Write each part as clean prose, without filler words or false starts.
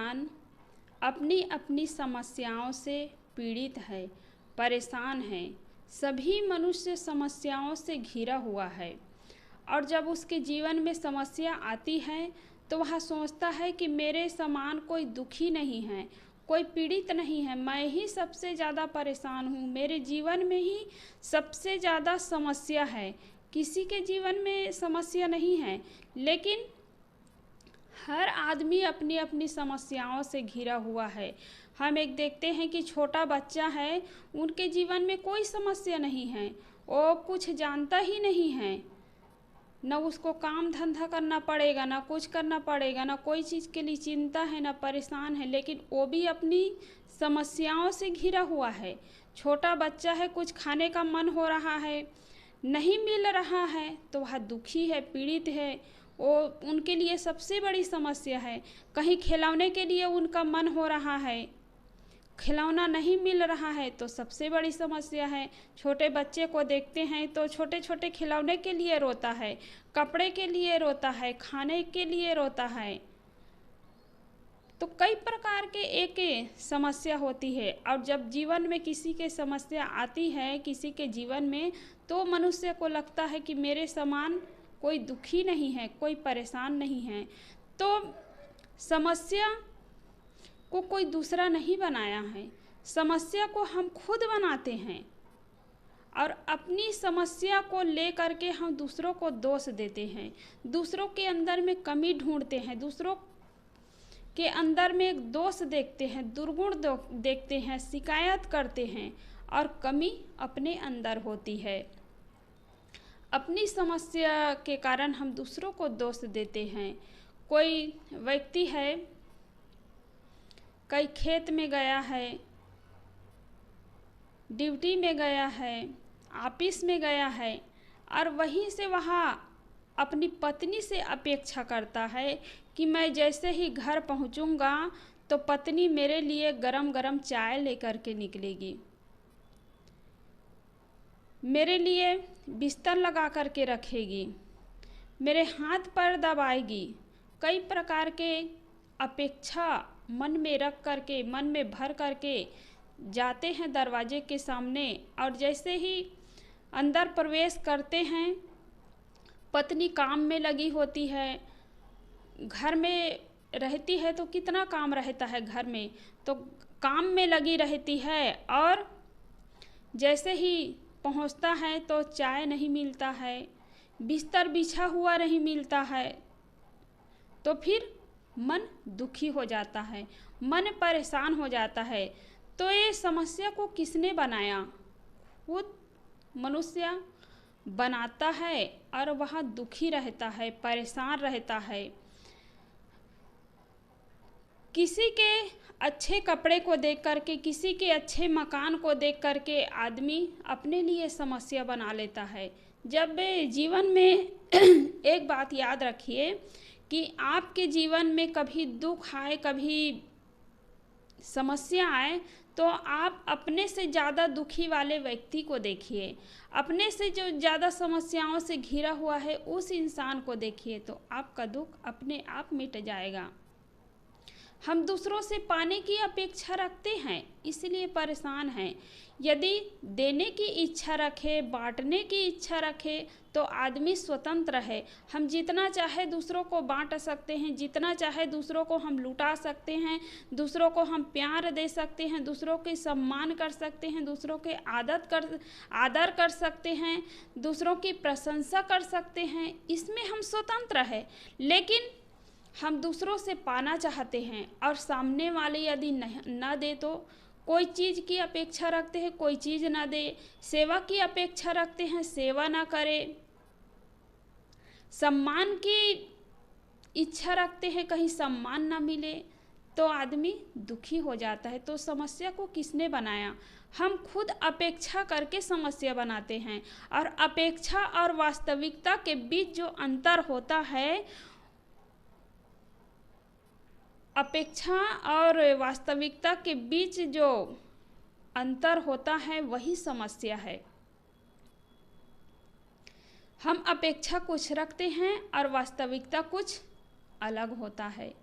इंसान अपनी अपनी समस्याओं से पीड़ित है, परेशान है। सभी मनुष्य समस्याओं से घिरा हुआ है और जब उसके जीवन में समस्या आती है तो वह सोचता है कि मेरे समान कोई दुखी नहीं है, कोई पीड़ित नहीं है, मैं ही सबसे ज़्यादा परेशान हूँ, मेरे जीवन में ही सबसे ज़्यादा समस्या है। किसी के जीवन में समस्या नहीं है, लेकिन हर आदमी अपनी अपनी समस्याओं से घिरा हुआ है। हम एक देखते हैं कि छोटा बच्चा है, उनके जीवन में कोई समस्या नहीं है, वो कुछ जानता ही नहीं है, न उसको काम धंधा करना पड़ेगा, ना कुछ करना पड़ेगा, ना कोई चीज़ के लिए चिंता है, ना परेशान है, लेकिन वो भी अपनी समस्याओं से घिरा हुआ है। छोटा बच्चा है, कुछ खाने का मन हो रहा है, नहीं मिल रहा है तो वह दुखी है, पीड़ित है। वो उनके लिए सबसे बड़ी समस्या है। कहीं खिलौने के लिए उनका मन हो रहा है, खिलौना नहीं मिल रहा है तो सबसे बड़ी समस्या है। छोटे बच्चे को देखते हैं तो छोटे छोटे खिलौने के लिए रोता है, कपड़े के लिए रोता है, खाने के लिए रोता है। तो कई प्रकार के एक समस्या होती है और जब जीवन में किसी के समस्या आती है किसी के जीवन में, तो मनुष्य को लगता है कि मेरे समान कोई दुखी नहीं है, कोई परेशान नहीं है। तो समस्या को कोई दूसरा नहीं बनाया है, समस्या को हम खुद बनाते हैं और अपनी समस्या को लेकर के हम दूसरों को दोष देते हैं, दूसरों के अंदर में कमी ढूंढते हैं, दूसरों के अंदर में एक दोष देखते हैं, दुर्गुण देखते हैं, शिकायत करते हैं और कमी अपने अंदर होती है। अपनी समस्या के कारण हम दूसरों को दोष देते हैं। कोई व्यक्ति है, कई खेत में गया है, ड्यूटी में गया है, ऑफिस में गया है और वहीं से वहाँ अपनी पत्नी से अपेक्षा करता है कि मैं जैसे ही घर पहुँचूँगा तो पत्नी मेरे लिए गरम गरम चाय लेकर के निकलेगी, मेरे लिए बिस्तर लगा कर के रखेगी, मेरे हाथ पर दबाएगी। कई प्रकार के अपेक्षा मन में रख करके, मन में भर करके जाते हैं दरवाजे के सामने और जैसे ही अंदर प्रवेश करते हैं, पत्नी काम में लगी होती है। घर में रहती है तो कितना काम रहता है घर में, तो काम में लगी रहती है और जैसे ही पहुंचता है तो चाय नहीं मिलता है, बिस्तर बिछा हुआ नहीं मिलता है, तो फिर मन दुखी हो जाता है, मन परेशान हो जाता है। तो ये समस्या को किसने बनाया? खुद मनुष्य बनाता है और वह दुखी रहता है, परेशान रहता है। किसी के अच्छे कपड़े को देख करके, किसी के अच्छे मकान को देख करके आदमी अपने लिए समस्या बना लेता है। जब जीवन में एक बात याद रखिए कि आपके जीवन में कभी दुख आए, कभी समस्या आए, तो आप अपने से ज़्यादा दुखी वाले व्यक्ति को देखिए, अपने से जो ज़्यादा समस्याओं से घिरा हुआ है उस इंसान को देखिए, तो आपका दुख अपने आप मिट जाएगा। हम दूसरों से पाने की अपेक्षा रखते हैं, इसलिए परेशान हैं। यदि देने की इच्छा रखे, बांटने की इच्छा रखे, तो आदमी स्वतंत्र है। हम जितना चाहे दूसरों को बांट सकते हैं, जितना चाहे दूसरों को हम लुटा सकते हैं, दूसरों को हम प्यार दे सकते हैं, दूसरों के सम्मान कर सकते हैं, दूसरों के आदर कर सकते हैं, दूसरों की प्रशंसा कर सकते हैं, इसमें हम स्वतंत्र है। लेकिन हम दूसरों से पाना चाहते हैं और सामने वाले यदि न दे तो कोई चीज़ की अपेक्षा रखते हैं, कोई चीज़ ना दे, सेवा की अपेक्षा रखते हैं, सेवा ना करे, सम्मान की इच्छा रखते हैं, कहीं सम्मान ना मिले, तो आदमी दुखी हो जाता है। तो समस्या को किसने बनाया? हम खुद अपेक्षा करके समस्या बनाते हैं और अपेक्षा और वास्तविकता के बीच जो अंतर होता है, अपेक्षा और वास्तविकता के बीच जो अंतर होता है वही समस्या है। हम अपेक्षा कुछ रखते हैं और वास्तविकता कुछ अलग होता है।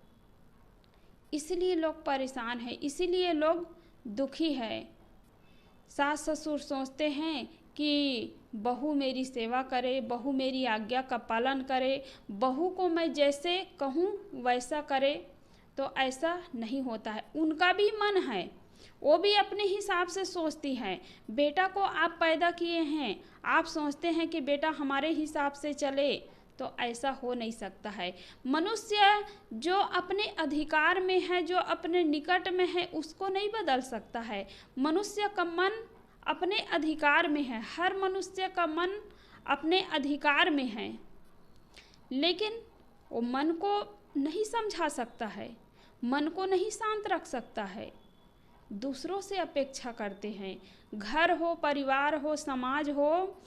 इसलिए लोग परेशान हैं, इसीलिए लोग दुखी है। सास ससुर सोचते हैं कि बहू मेरी सेवा करे, बहू मेरी आज्ञा का पालन करे, बहू को मैं जैसे कहूँ वैसा करे, तो ऐसा नहीं होता है। उनका भी मन है, वो भी अपने हिसाब से सोचती है। बेटा को आप पैदा किए हैं, आप सोचते हैं कि बेटा हमारे हिसाब से चले, तो ऐसा हो नहीं सकता है। मनुष्य जो अपने अधिकार में है, जो अपने निकट में है, उसको नहीं बदल सकता है। मनुष्य का मन अपने अधिकार में है, हर मनुष्य का मन अपने अधिकार में है, लेकिन वो मन को नहीं समझा सकता है, मन को नहीं शांत रख सकता है। दूसरों से अपेक्षा करते हैं। घर हो, परिवार हो, समाज हो,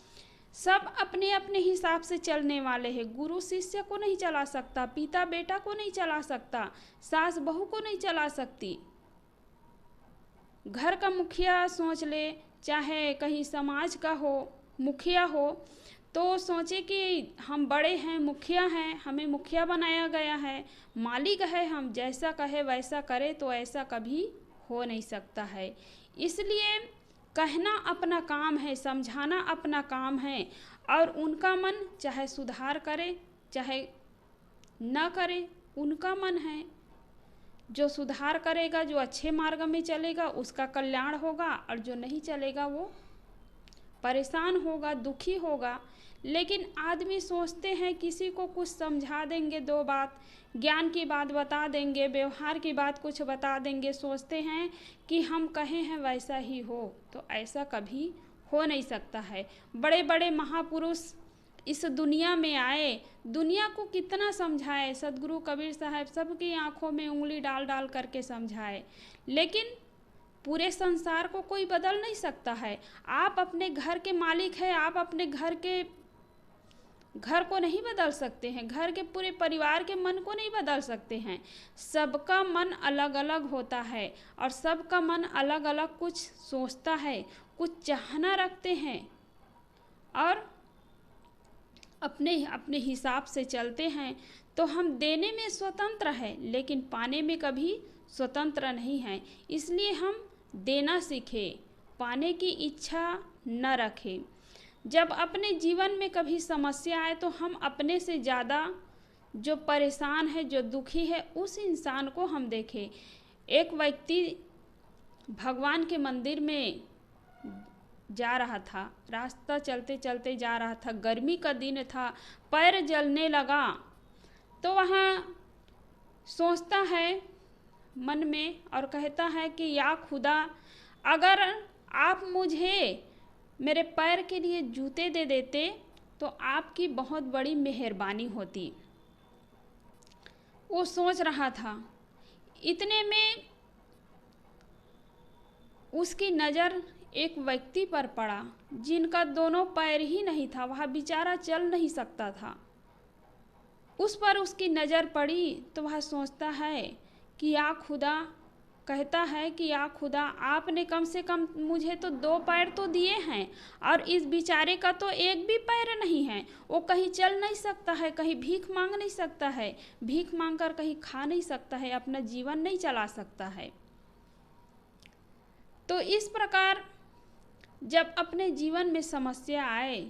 सब अपने अपने हिसाब से चलने वाले हैं। गुरु शिष्य को नहीं चला सकता, पिता बेटा को नहीं चला सकता, सास बहू को नहीं चला सकती। घर का मुखिया सोच ले, चाहे कहीं समाज का हो मुखिया हो, तो सोचे कि हम बड़े हैं, मुखिया हैं, हमें मुखिया बनाया गया है, मालिक है, हम जैसा कहे वैसा करे, तो ऐसा कभी हो नहीं सकता है। इसलिए कहना अपना काम है, समझाना अपना काम है, और उनका मन चाहे सुधार करे चाहे न करे, उनका मन है। जो सुधार करेगा, जो अच्छे मार्ग में चलेगा, उसका कल्याण होगा, और जो नहीं चलेगा वो परेशान होगा, दुखी होगा। लेकिन आदमी सोचते हैं किसी को कुछ समझा देंगे, दो बात ज्ञान की बात बता देंगे, व्यवहार की बात कुछ बता देंगे, सोचते हैं कि हम कहे हैं वैसा ही हो, तो ऐसा कभी हो नहीं सकता है। बड़े बड़े महापुरुष इस दुनिया में आए, दुनिया को कितना समझाए, सदगुरु कबीर साहब सबकी आंखों में उंगली डाल डाल करके समझाए, लेकिन पूरे संसार को कोई बदल नहीं सकता है। आप अपने घर के मालिक हैं, आप अपने घर को नहीं बदल सकते हैं, घर के पूरे परिवार के मन को नहीं बदल सकते हैं। सबका मन अलग अलग होता है, और सबका मन अलग अलग कुछ सोचता है, कुछ चाहना रखते हैं, और अपने अपने हिसाब से चलते हैं। तो हम देने में स्वतंत्र है, लेकिन पाने में कभी स्वतंत्र नहीं है। इसलिए हम देना सीखें, पाने की इच्छा न रखें। जब अपने जीवन में कभी समस्या आए, तो हम अपने से ज़्यादा जो परेशान है, जो दुखी है, उस इंसान को हम देखें। एक व्यक्ति भगवान के मंदिर में जा रहा था, रास्ता चलते चलते जा रहा था, गर्मी का दिन था, पैर जलने लगा, तो वहाँ सोचता है मन में और कहता है कि या खुदा, अगर आप मुझे मेरे पैर के लिए जूते दे देते तो आपकी बहुत बड़ी मेहरबानी होती। वो सोच रहा था। इतने में उसकी नज़र एक व्यक्ति पर पड़ा जिनका दोनों पैर ही नहीं था, वह बेचारा चल नहीं सकता था। उस पर उसकी नज़र पड़ी तो वह सोचता है कि या खुदा, कहता है कि या खुदा, आपने कम से कम मुझे तो 2 पैर तो दिए हैं, और इस बेचारे का तो एक भी पैर नहीं है। वो कहीं चल नहीं सकता है, कहीं भीख मांग नहीं सकता है, भीख मांगकर कहीं खा नहीं सकता है, अपना जीवन नहीं चला सकता है। तो इस प्रकार जब अपने जीवन में समस्या आए,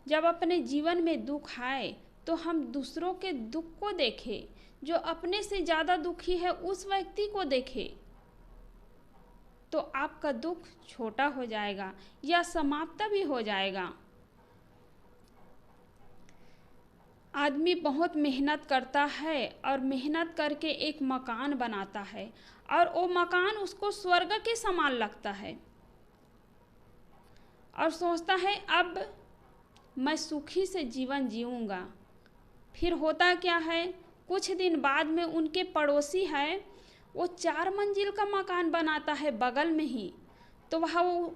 जब अपने जीवन में दुख आए, तो हम दूसरों के दुख को देखें। जो अपने से ज़्यादा दुखी है उस व्यक्ति को देखें, तो आपका दुख छोटा हो जाएगा या समाप्त भी हो जाएगा। आदमी बहुत मेहनत करता है और मेहनत करके एक मकान बनाता है, और वो मकान उसको स्वर्ग के समान लगता है, और सोचता है अब मैं सुखी से जीवन जीऊँगा। फिर होता क्या है, कुछ दिन बाद में उनके पड़ोसी है, वो 4 मंजिल का मकान बनाता है बगल में ही। तो वह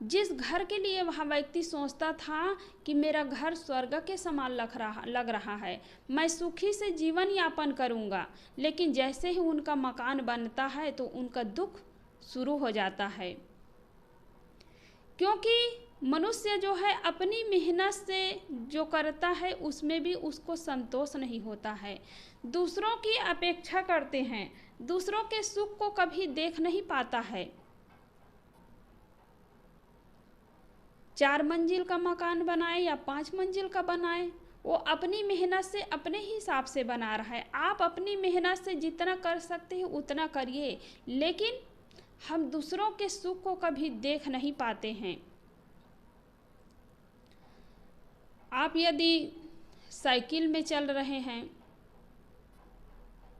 जिस घर के लिए वह व्यक्ति सोचता था कि मेरा घर स्वर्ग के समान लग रहा है, मैं सुखी से जीवन यापन करूँगा, लेकिन जैसे ही उनका मकान बनता है तो उनका दुख शुरू हो जाता है। क्योंकि मनुष्य जो है अपनी मेहनत से जो करता है उसमें भी उसको संतोष नहीं होता है, दूसरों की अपेक्षा करते हैं, दूसरों के सुख को कभी देख नहीं पाता है। 4 मंजिल का मकान बनाए या 5 मंजिल का बनाए, वो अपनी मेहनत से अपने हिसाब से बना रहा है। आप अपनी मेहनत से जितना कर सकते हैं उतना करिए, लेकिन हम दूसरों के सुख को कभी देख नहीं पाते हैं। आप यदि साइकिल में चल रहे हैं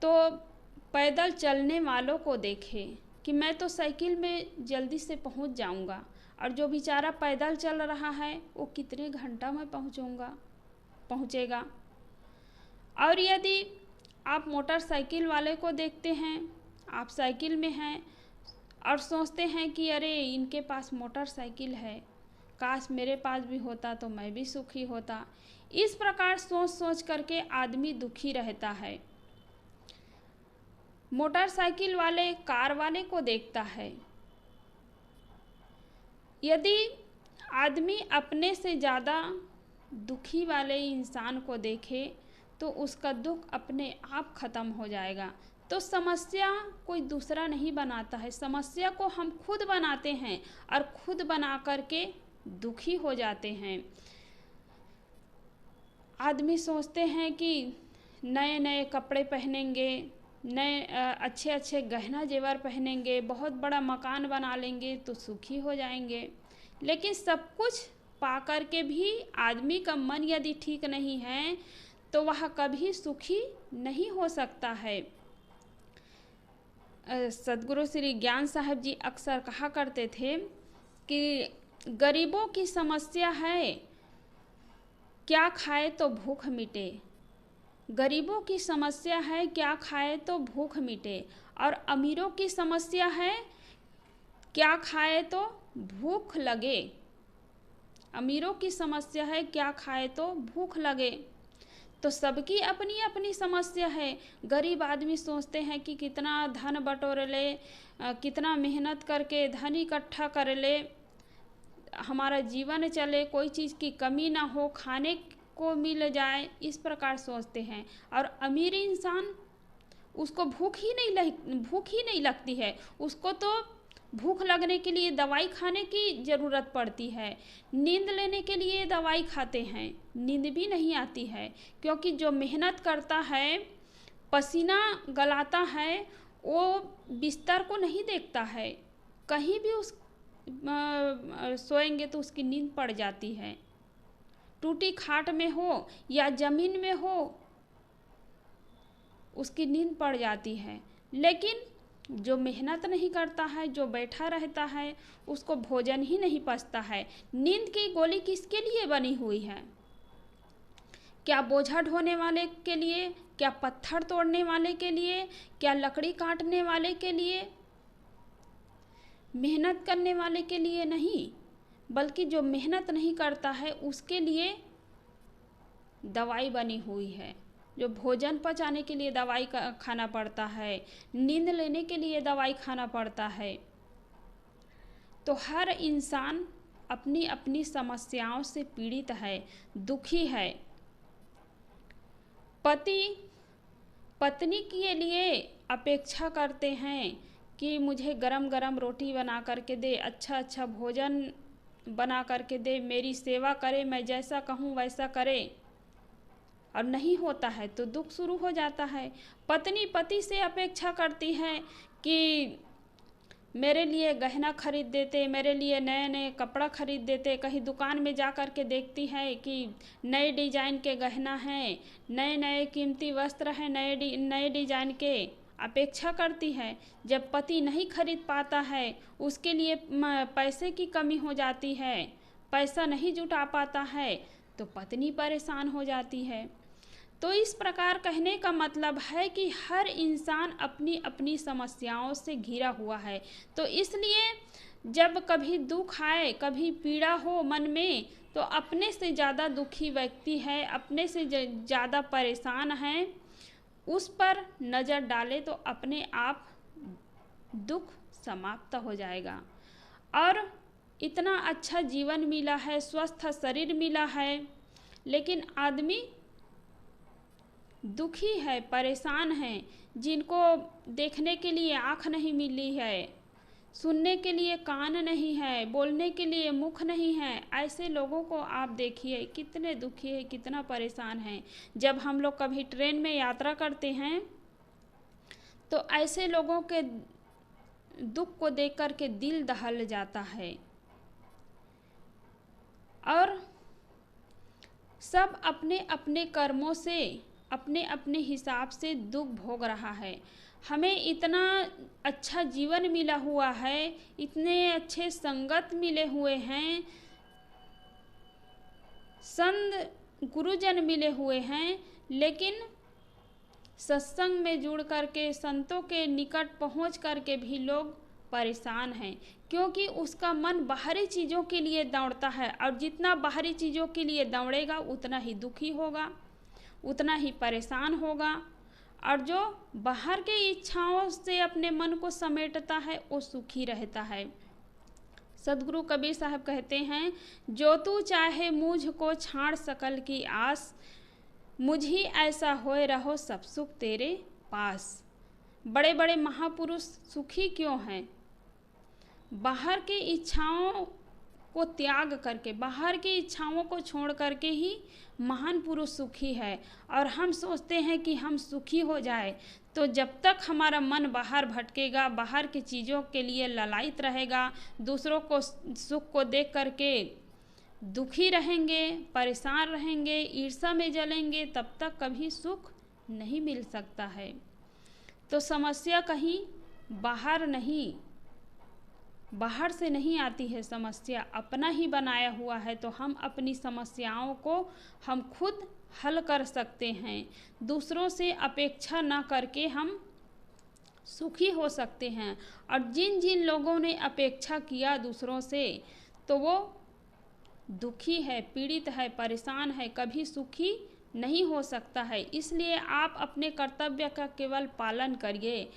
तो पैदल चलने वालों को देखें कि मैं तो साइकिल में जल्दी से पहुंच जाऊंगा, और जो बेचारा पैदल चल रहा है वो कितने घंटा में पहुंचेगा। और यदि आप मोटरसाइकिल वाले को देखते हैं, आप साइकिल में हैं और सोचते हैं कि अरे इनके पास मोटरसाइकिल है, काश मेरे पास भी होता तो मैं भी सुखी होता। इस प्रकार सोच सोच करके आदमी दुखी रहता है। मोटरसाइकिल वाले कार वाले को देखता है। यदि आदमी अपने से ज़्यादा दुखी वाले इंसान को देखे तो उसका दुख अपने आप खत्म हो जाएगा। तो समस्या कोई दूसरा नहीं बनाता है, समस्या को हम खुद बनाते हैं और खुद बना करके दुखी हो जाते हैं। आदमी सोचते हैं कि नए नए कपड़े पहनेंगे, नए अच्छे अच्छे गहना जेवर पहनेंगे, बहुत बड़ा मकान बना लेंगे तो सुखी हो जाएंगे। लेकिन सब कुछ पा कर के भी आदमी का मन यदि ठीक नहीं है तो वह कभी सुखी नहीं हो सकता है। सद्गुरु श्री ज्ञान साहब जी अक्सर कहा करते थे कि गरीबों की समस्या है क्या खाए तो भूख मिटे, गरीबों की समस्या है क्या खाए तो भूख मिटे, और अमीरों की समस्या है क्या खाए तो भूख लगे। अमीरों की समस्या है क्या खाए तो भूख लगे। तो सबकी अपनी अपनी समस्या है। गरीब आदमी सोचते हैं कि कितना धन बटोर ले, कितना मेहनत करके धन इकट्ठा कर ले, हमारा जीवन चले, कोई चीज़ की कमी ना हो, खाने को मिल जाए, इस प्रकार सोचते हैं। और अमीर इंसान उसको भूख ही नहीं लगती है, उसको तो भूख लगने के लिए दवाई खाने की ज़रूरत पड़ती है, नींद लेने के लिए दवाई खाते हैं, नींद भी नहीं आती है, क्योंकि जो मेहनत करता है, पसीना गलाता है, वो बिस्तर को नहीं देखता है, कहीं भी सोएंगे तो उसकी नींद पड़ जाती है, टूटी खाट में हो या ज़मीन में हो उसकी नींद पड़ जाती है। लेकिन जो मेहनत नहीं करता है, जो बैठा रहता है, उसको भोजन ही नहीं पचता है। नींद की गोली किसके लिए बनी हुई है? क्या बोझा ढोने वाले के लिए, क्या पत्थर तोड़ने वाले के लिए, क्या लकड़ी काटने वाले के लिए? मेहनत करने वाले के लिए नहीं, बल्कि जो मेहनत नहीं करता है उसके लिए दवाई बनी हुई है। जो भोजन पचाने के लिए दवाई खाना पड़ता है, नींद लेने के लिए दवाई खाना पड़ता है। तो हर इंसान अपनी अपनी समस्याओं से पीड़ित है, दुखी है। पति पत्नी के लिए अपेक्षा करते हैं कि मुझे गरम गरम रोटी बना करके दे, अच्छा अच्छा भोजन बना करके दे, मेरी सेवा करे, मैं जैसा कहूँ वैसा करे, और नहीं होता है तो दुख शुरू हो जाता है। पत्नी पति से अपेक्षा करती है कि मेरे लिए गहना खरीद देते, मेरे लिए नए नए कपड़ा खरीद देते, कहीं दुकान में जा कर के देखती है कि नए डिजाइन के गहना हैं, नए नए कीमती वस्त्र हैं, नए डिजाइन के, अपेक्षा करती है। जब पति नहीं खरीद पाता है, उसके लिए पैसे की कमी हो जाती है, पैसा नहीं जुटा पाता है, तो पत्नी परेशान हो जाती है। तो इस प्रकार कहने का मतलब है कि हर इंसान अपनी अपनी समस्याओं से घिरा हुआ है। तो इसलिए जब कभी दुख आए, कभी पीड़ा हो मन में, तो अपने से ज़्यादा दुखी व्यक्ति है, अपने से ज़्यादा परेशान है, उस पर नज़र डाले तो अपने आप दुख समाप्त हो जाएगा। और इतना अच्छा जीवन मिला है, स्वस्थ शरीर मिला है, लेकिन आदमी दुखी है, परेशान है। जिनको देखने के लिए आँख नहीं मिली है, सुनने के लिए कान नहीं है, बोलने के लिए मुख नहीं है, ऐसे लोगों को आप देखिए कितने दुखी है, कितना परेशान है। जब हम लोग कभी ट्रेन में यात्रा करते हैं तो ऐसे लोगों के दुख को देख कर के दिल दहल जाता है। और सब अपने अपने कर्मों से अपने अपने हिसाब से दुख भोग रहा है। हमें इतना अच्छा जीवन मिला हुआ है, इतने अच्छे संगत मिले हुए हैं, संत गुरुजन मिले हुए हैं, लेकिन सत्संग में जुड़ करके संतों के निकट पहुंच करके भी लोग परेशान हैं, क्योंकि उसका मन बाहरी चीज़ों के लिए दौड़ता है, और जितना बाहरी चीज़ों के लिए दौड़ेगा उतना ही दुखी होगा, उतना ही परेशान होगा। और जो बाहर के इच्छाओं से अपने मन को समेटता है वो सुखी रहता है। सदगुरु कबीर साहब कहते हैं, जो तू चाहे मुझको छाड़ सकल की आस, मुझी ऐसा होए रहो सब सुख तेरे पास। बड़े बड़े महापुरुष सुखी क्यों हैं? बाहर की इच्छाओं को त्याग करके, बाहर की इच्छाओं को छोड़ करके ही महान पुरुष सुखी है। और हम सोचते हैं कि हम सुखी हो जाए, तो जब तक हमारा मन बाहर भटकेगा, बाहर की चीज़ों के लिए ललायित रहेगा, दूसरों को सुख को देख करके दुखी रहेंगे, परेशान रहेंगे, ईर्ष्या में जलेंगे, तब तक कभी सुख नहीं मिल सकता है। तो समस्या कहीं बाहर नहीं, बाहर से नहीं आती है, समस्या अपना ही बनाया हुआ है। तो हम अपनी समस्याओं को हम खुद हल कर सकते हैं। दूसरों से अपेक्षा ना करके हम सुखी हो सकते हैं। और जिन जिन लोगों ने अपेक्षा किया दूसरों से, तो वो दुखी है, पीड़ित है, परेशान है, कभी सुखी नहीं हो सकता है। इसलिए आप अपने कर्तव्य का केवल पालन करिए।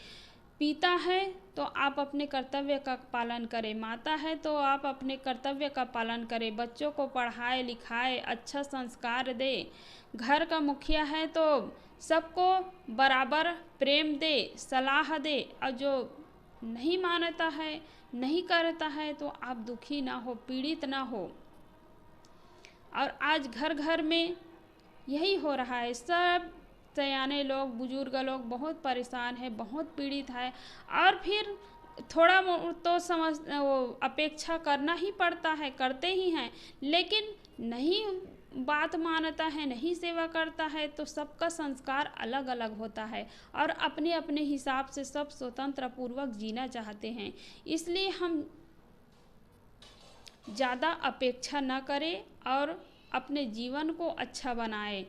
पिता है तो आप अपने कर्तव्य का पालन करें, माता है तो आप अपने कर्तव्य का पालन करें, बच्चों को पढ़ाए लिखाए, अच्छा संस्कार दे। घर का मुखिया है तो सबको बराबर प्रेम दे, सलाह दे। और जो नहीं मानता है, नहीं करता है, तो आप दुखी ना हो, पीड़ित ना हो। और आज घर घर में यही हो रहा है, सब सयाने लोग, बुजुर्ग लोग बहुत परेशान है, बहुत पीड़ित है। और फिर थोड़ा तो समझ वो अपेक्षा करना ही पड़ता है, करते ही हैं, लेकिन नहीं बात मानता है, नहीं सेवा करता है, तो सबका संस्कार अलग अलग होता है। और अपने अपने हिसाब से सब स्वतंत्र पूर्वक जीना चाहते हैं। इसलिए हम ज़्यादा अपेक्षा न करें और अपने जीवन को अच्छा बनाएं।